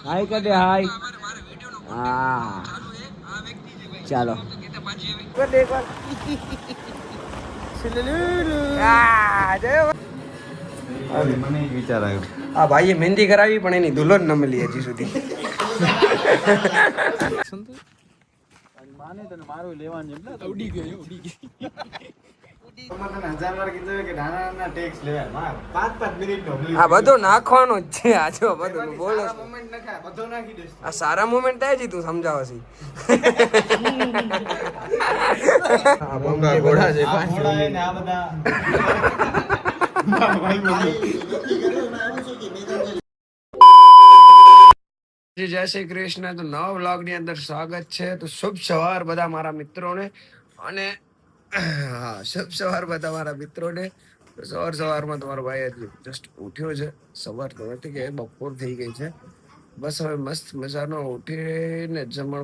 હાય કદે હાય. હા ચાલો કદે એકવાર. મને એક વિચાર આવ્યો. આ ભાઈએ મહેંદી કરાવી પણ એની દુલ્હન ન મળી હજી સુધી. માને તને મારું લેવાનું એમ ને ઉડી ગયો ઉડી ગઈ. તને 1000 વાર કીધું કે નાના નાના ટેક્સ લેવાય માર 5 મિનિટ નો. આ બધો નાખવાનો જ છે. આ જો બધું બોલો સારા મોમેન્ટ નખાય બધો નાખી દેશ. આ સારા મોમેન્ટ થાય છે તું સમજાવે છે. આ મોંઘા ઘોડા છે પાંચ ઘોડા ને આ બધા. જય શ્રી કૃષ્ણ. તો નવા વ્લોગ ની અંદર સ્વાગત છે. તો શુભ સવાર બધા મારા મિત્રોને અને શુભ સવાર બધા મારા મિત્રોને. સવાર સવારમાં તમારો ભાઈ જસ્ટ ઉઠ્યો છે. સવાર તો નથી કે બપોર થઈ ગઈ છે. બસ હવે મસ્ત મજાનો ઉઠીને જમણ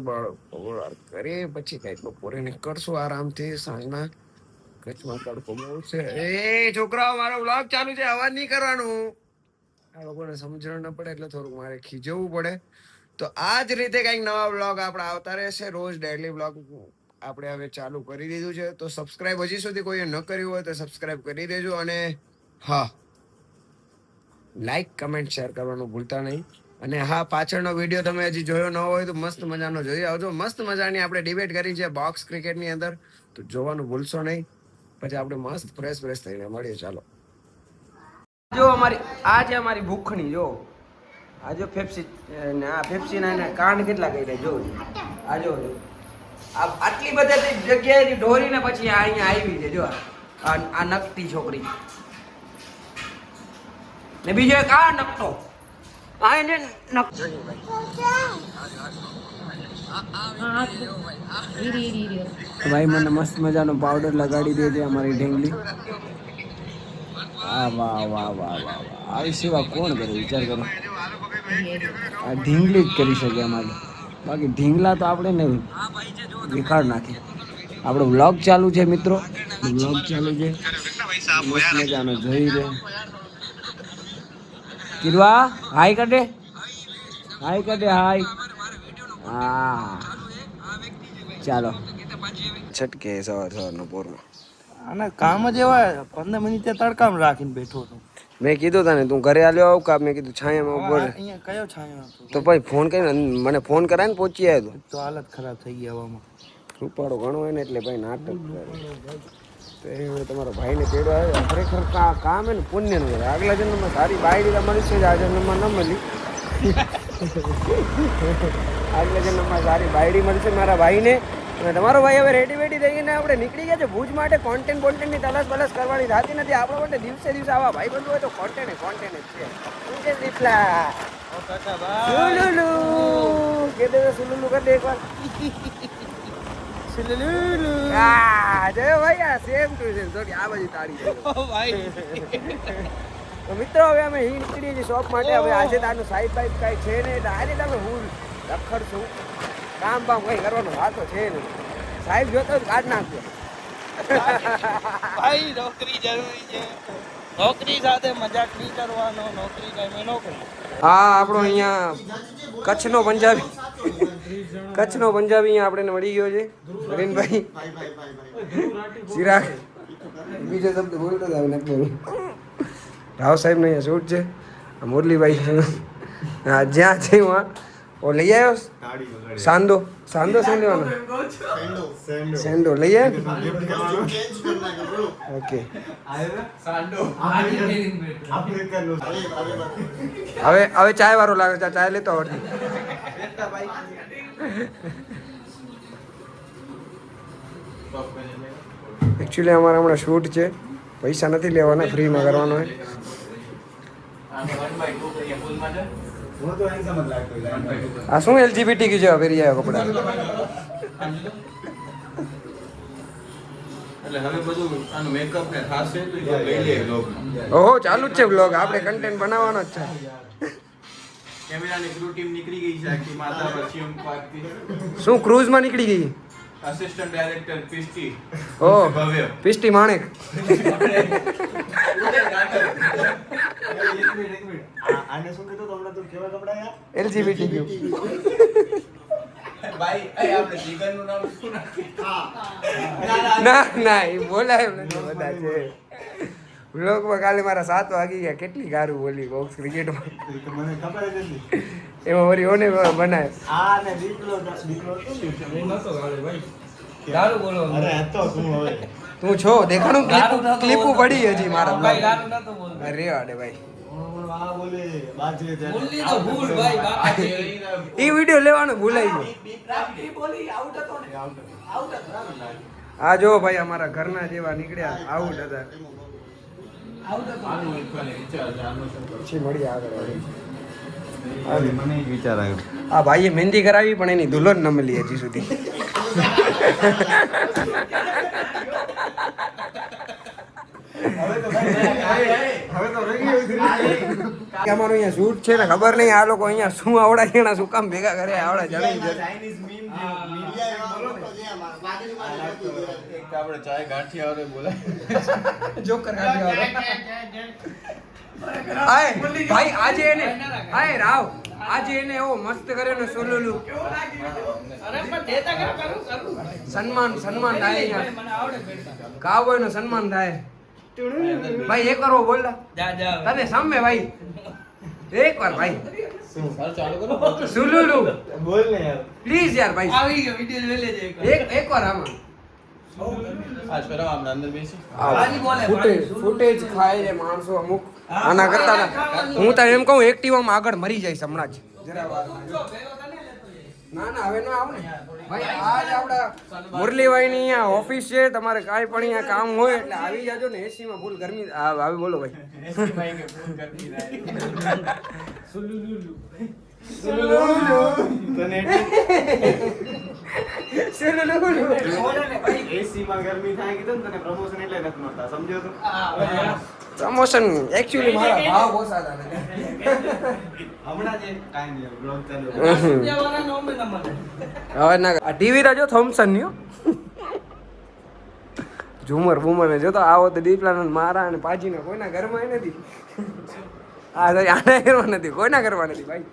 કરી પછી કઈક બપોરે નીકળશું આરામથી. સાંજના કચ્છમાં તડકો બહુ છે. એ છોકરાઓ મારો વ્લોગ ચાલુ છે, અવાજ નહીં કરવાનું. આ લોકોને સમજણ ન પડે એટલે થોડુંક મારે ખીજવવું પડે. તો આ જ રીતે કંઈક નવા વ્લોગ આપણે આવતા રહેશે. રોજ ડેઈલી વ્લોગ આપણે હવે ચાલુ કરી દીધું છે. તો સબસ્ક્રાઇબ હજી સુધી કોઈએ ન કર્યું હોય તો સબસ્ક્રાઇબ કરી દેજો. અને હા, લાઈક કમેન્ટ શેર કરવાનું ભૂલતા નહીં. અને હા, પાછળનો વિડીયો તમે હજી જોયો ન હોય તો મસ્ત મજાનો જોઈ આવજો. મસ્ત મજાની આપણે ડિબેટ કરી છે બોક્સ ક્રિકેટની અંદર, તો જોવાનું ભૂલશો નહીં. પછી આપણે મસ્ત ફ્રેશ થઈને મળીએ. ચાલો. જો અમારી આ છે અમારી ભૂખણી. જો આ જો ફેફસી ને આ ફેફસી ના કાન કેટલા કર્યા જો. આ જો આટલી બધી જગ્યાએથી ઢોરીને પછી આ અહીંયા આવી છે. જો આ નકટી છોકરી ને બીજો એક આ નકટો આ એને ભાઈ મને મસ્ત મજાનો પાવડર લગાડી દે છે અમારી ઢીંગલી. વાહ વાહ વાહ વાહ વાહ. આવી સેવા કોણ કરે વિચાર કરો. આ ઢીંગલી જ કરી શકે અમારી. બાકી ઢીંગલા તો આપણે ને વિખાડ નાખે. આપણો વ્લોગ ચાલુ છે મિત્રો, વ્લોગ ચાલુ છે. મસ્ત મજાનો જોઈ રે. કિરવા હાય કડે, હાય કડે હાય. હા ચાલો. છટકે સવાર સવારનો પોરમાં. આના કામ જ એવા 15 મિનિટ તડકામાં રાખીને બેઠો હતો. મેં કીધું તને તું ઘરે આલ્યો આવ કા. મેં કીધું છાયામાં ઉભો રહે. અહીંયા કયો છાંયો હતો? તો ભાઈ ફોન કરીને મને ફોન કરાય ને પહોંચી આવ્યો તો હાલત ખરાબ થઈ ગઈ હવામાં. રૂપાળો ઘણો હોય ને એટલે ભાઈ નાટક કરે. તો એ તમારો ભાઈને તેડવા આવ્યો. ખરેખર કામ હે ને પુણ્યનું કરે. આગલા જન્મમાં સારી બાયડી મળી છે, આ જન્મમાં ન મળી. આગલા જન્મમાં સારી બાયડી મળશે મારા ભાઈને. અને તમારો ભાઈ હવે રેડી વેડી થઈને આપણે નીકળી ગયા છે ભુજ માટે. કોન્ટેન્ટની તલાશ બલાશ કરવાની થતી નથી આપણા માટે. દિવસે આવા ભાઈ બંધ હોય તો કોન્ટેન્ટ જ છે. શું છે દીપલા? સુલુલુ કે દે સુલુલુ કર દે એકવાર. સુલુલુ આ જય ભાઈ આ સેમ ટુ સેમ. સોરી આ બાજુ તાળી દે ભાઈ. તો મિત્રો હવે અમે અહીં નીકળીએ છીએ શોપ માટે. હવે આજે તારનું સાઈડ બાઈક કાંઈ છે નહીં એટલે આજે તમે હું રખડશું. કામ બામ કંઈ કરવાનો વાતો છે નહીં. સાહેબ જોતો જ કાઢ નાખજો. ભાઈ નોકરી જરૂરી છે. નોકરી સાથે મજાક નહીં કરવાનો. નોકરી ટાઈમે નોકરી. હા, આપણો અહીંયા કચ્છનો પંજાબી અહીંયા આપણે મળી ગયો છે. નરેનભાઈ ચિરાગ બીજો શબ્દ બોલતો જ આવે નથી. રાવ સાહેબ ને અહીંયા શૂટ છે. મુરલીભાઈ હા જ્યાં છે હું ઓ લઈ આવ્યો. સાંદો શું લેવાનો? સેન્ડો લઈ આવ્યો. ઓકે હવે ચાય વાળો લાગે છે. ચાય લેતો આવડતી. એકચ્યુઅલી અમારે હમણાં શૂટ છે. પૈસા નથી લેવાના, ફ્રીમાં કરવાનો હોય. આ શું LGBT કી જેવા પહેરી આવ્યો કપડા? એટલે હવે બધું આનું મેકઅપ ને થાશે તો એ લઈ લે લોગ. ઓહો ચાલુ જ છે વ્લોગ. આપણે કન્ટેન્ટ બનાવવાનો જ છે. કેમેરાની ક્રૂ ટીમ નીકળી ગઈ છે આખી માતા પશ્ચિમ પાર્કથી. શું ક્રૂઝમાં નીકળી ગઈ? Assistant director પિસ્ટી. ઓ ભવ્ય પિસ્ટી માણેક. આને શું કીધું તમને તું કેવા કપડા યાર LGBT ભાઈ આપણે જીગરનું નામ શું નાખ્યું? ના ના એ બોલાય એમ નથી બધા છે વ્લોગમાં કાલે મારા 7 વાગી ગયા કેટલી ગારું બોલી બોક્સ ક્રિકેટમાં એ તો મને ખબર જ નથી એમાં વળી ઓને બનાય આ ને દીકરો શું દિવસે દારૂ બોલો. અરે આ તો શું હવે તું છો દેખાણું ગારું નતો ક્લિપો બોલતો. પડી હજી મારા ભાઈ બ્લોગ ગારું નતો બોલતો. અરે અરે ભાઈ આ બોલે બાજે તે બોલી તો ભૂલ ભાઈ બાપા. એ વિડિયો લેવાનો ભૂલાઈ ગયો ઈ બોલી આઉટ હતો ને. આઉટ હતો. આ જો ભાઈ અમારા ઘરના જેવા નીકળ્યા આઉટ હતા આઉટ હતો. પછી મળીએ આગળ મને જ વિચાર આવ્યો આ ભાઈએ મહેંદી કરાવી પણ એની દુલ્હન ન મળી હજી સુધી હવે તો રહી ગયું કે અમારું અહીંયા શૂટ છે ને ખબર નહીં આ લોકો અહીંયા શું આવડા જણા શું કામ ભેગા કરે આવડા જણાઈ જાય ચાઇનીઝ મીમ એક આપણે ચાય ગાંઠિયા વાળો બોલાય. જોકર આય ભાઈ આજે એને આય રાવ આજે એને એવો મસ્ત કર્યો ને સોલુલું અરે પણ દેતા કરું. સન્માન સન્માન થાય અહીંયા મને આવડે બેટા. કાવબોય નું સન્માન થાય ભાઈ એક વાર બોલ જા જા. તને સામે ભાઈ એક વાર ભાઈ ચાલુ કરો. સુલુલુ બોલ ને યાર પ્લીઝ યાર ભાઈ આવી ગયો વિડિયો લઈ લેજે એક. એક વાર આમાં આ શરમ આમને અંદર બેસી. ફૂટેજ ખાય છે માણસો અમુક આના કરતા હું તો એમ કહું એક્ટિવામાં આગળ મરી જાય હમણાં જ જરા વારમાં. ના ના હવે ના આવ ને ભાઈ આજ આપડા મુરલીભાઈ ની અહીંયા ઓફિસ છે તમારે કાંઈ પણ અહીંયા કામ હોય એટલે આવી જાજો ને એસી માં ફૂલ ગરમી આવી બોલો ભાઈ એસી ભાઈ કે ફોન કરતી રહે. તને એસી માં ગરમી થાય કીધું ને તને પ્રમોશન એટલે નથી મળતા સમજો તો પ્રમોશન એકચ્યુઅલી મારા ભાવ ઓછા હતા હમણાં જે કાંઈ નહીં બ્લોગ ચાલુ દેવાના નો મને મળે. હવે ના આ ટીવી રાજો થોમ્સન ની હો. ઝુમર બુમર ને જોતો આવો તો દીપલાનંદ મારા અને પાજીને કોઈના ઘરમાં નથી આ તો આના ઘરમાં નથી કોઈના ઘરમાં નથી ભાઈ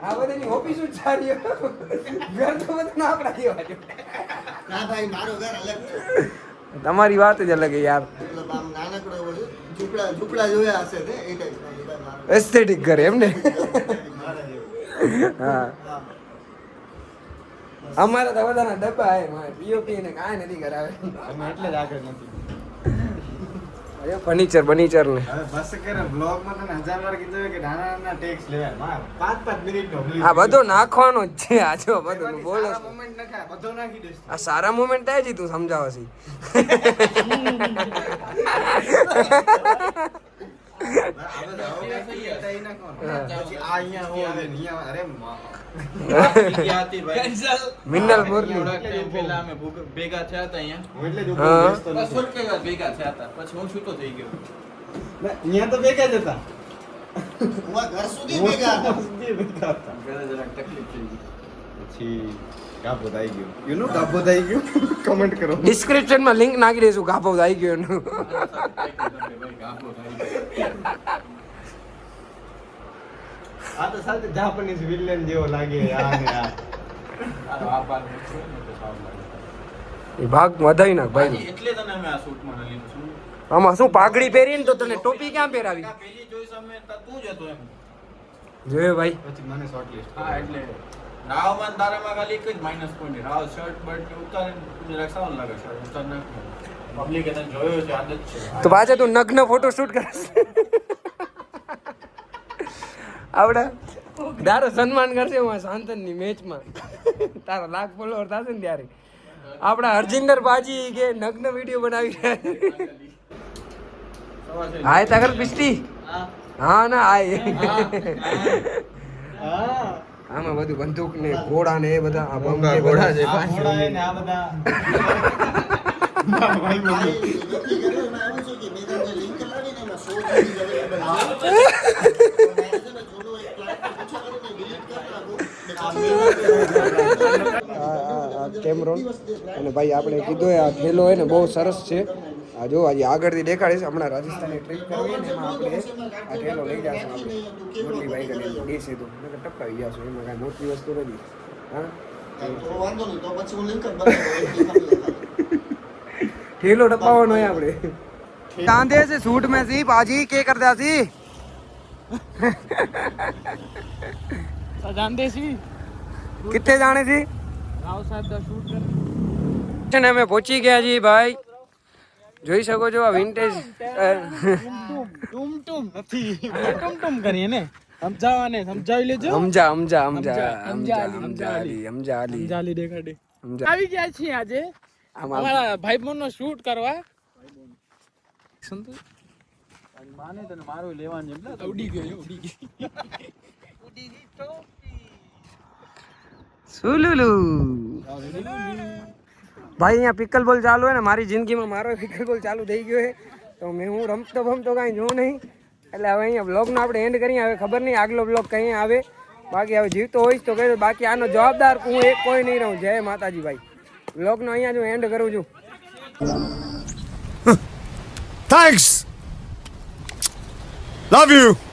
આ બધાની ઓફિસ જ સારી હો. ઘર તો બધા ના આપણા જેવા છે. ના ભાઈ મારું ઘર અલગ છે તમારી વાત જ અલગ છે યાર મતલબ આમ નાનકડો હોય ઝૂંપડા જોયા હશે તે એ ટાઈપના છે ભાઈ મારો એસ્થેટિક ઘર એમ ને મારા જેવું હા અમારા તો બધાના ડબ્બા હે મારે પીઓપી ને કાંઈ નથી કરાવે અમે એટલે જ આગળ નથી ફર્નિચર બનીચર ને હવે બસ કરે બ્લોગ માં તને 1000 વાર કીધું કે નાના નાના ટેક્સ લેવાય માર 5-5 મિનિટ નો આ બધો નાખવાનો જ છે આ જો બધું બોલો છો. મોમેન્ટ નખાય બધો નાખી દઈશ આ સારા મોમેન્ટ થાય છે તું સમજાવે છે પછી આ અહીંયા હોય ને અહીંયા અરે હતી ભાઈ. મિનલ મુરલી થોડાક ટાઈમ પહેલા અમે ભેગા થયા હતા અહીંયા. હું એટલે જ હા. ઉપર બેસતો બસ નથી. થોડીક વાર ભેગા થયા હતા પછી હું છૂટો થઈ ગયો. ના, અહીંયા તો ભેગા જ હતા હું આ ઘર સુધી ભેગા હતા સુધી ભેગા હતા ઘરે જરાક તકલીફ થઈ ગઈ. પછી ગાભો થઈ ગયો યુ નો ગાભો થઈ ગયો કમેન્ટ કરો ડિસ્ક્રિપ્શન માં લિંક નાખી દઈશું ગાભો આવી ગયો એનું ભાઈ ગાભો થઈ ગયો. આ તો સાથે જાપાનીઝ વિલન જેવો લાગે આ ને આ આનો આ ભાગ મૂકશો ને તો સારું લાગે. એ ભાગ વધાઈ નાખ ભાઈ એટલે તને અમે આ શૂટમાં લીધું છું. આમાં શું પાઘડી પહેરીને તો તને ટોપી ક્યાં પહેરાવી આ પેલી ચોઈસ અમે તું જ હતો એમ. જોયો ભાઈ પછી મને શોર્ટ લિસ્ટ હા એટલે રાવમાં ને તારામાં ખાલી એક જ minus point Rao shirt Burt ઉતારે જરાક સારું લાગે શર્ટ ઉતાર નાખ પબ્લિક એને જોયો છે આદત છે. તો પાછા તું નગ્ન ફોટો શૂટ કરશ આવડા તારો સન્માન કરશે હું શાંતનની મેચમાં તારા લાખ ફોલોવર થશે ને ત્યારે આપડા હરજિંદર બાજી કે નગ્ન વિડીયો બનાવી રહ્યા છે. સવાર છે. હાય તગર પિસ્તી હા. હા ના હાય હા આમાં બધું બંદૂક ને ઘોડા ને એ બધા આ બમ ઘોડા કે બધા છે. આ ઘોડા હે ને આ બધા ભાઈ ભાઈ નક્કી કર્યું એમાં એવું છે કે મેં તમને લિંક લાવીને એમાં 100 GB available છે તો મેં છે ને જૂનો એક પ્લાટફોર્મ ઓછો કરીને delete કરી નાખું કેમેરો અને ભાઈ આપણે કીધું આ થેલો હે ને બહુ સરસ છે આ જો આજે આગળથી દેખાડીશ હમણાં રાજસ્થાની ટ્રીપ કરવી ને એમાં આપણે આ ઠેલો લઈ જશું આપણે મોટી બાઈક લઈને દેશે તો ટપકાવી જશું એમાં કાંઈ મોટી વસ્તુ નથી હા તો વાંધો નહીં તો પછી હું લિંક જ બનાવું ठेलो टपावनो है आपने चांदे से सूट में सी बाजी के करदा सी जानते सी कितने जाने सी राव साहब दा शूट कर ने में पहुंची गया जी भाई જોઈ શકો છો આ વિન્ટેજ ટુમ નથી ટુમ કરીએ ને સમજાવવાને સમજાવી લેજો સમજા સમજા સમજા સમજા અલી જાલી દેખાડે સમજા આવી ગયા છીએ આજે અમારા ભાઈબંધ નો શૂટ કરવા માને તને મારું લેવાનું એમ ને ઉડી ગયો સુલુલુ ભાઈ અહીંયા પિકલ બોલ ચાલુ હે ને મારી જિંદગીમાં મારો પિકલ બોલ ચાલુ થઈ ગયો છે તો મેં હું રમતો કાંઈ જોઉં નહીં એટલે હવે અહીંયા બ્લોગનો આપણે એન્ડ કરીએ હવે ખબર નહીં આગલો બ્લોગ કहीं આવે બાકી હવે જીવતો હોઈશ તો કહેજો બાકી આનો જવાબદાર હું એક કોઈ નહીં રહું જય માતાજી ભાઈ બ્લોગનો અહીંયા જ હું એન્ડ કરું છું Thanks. Love you.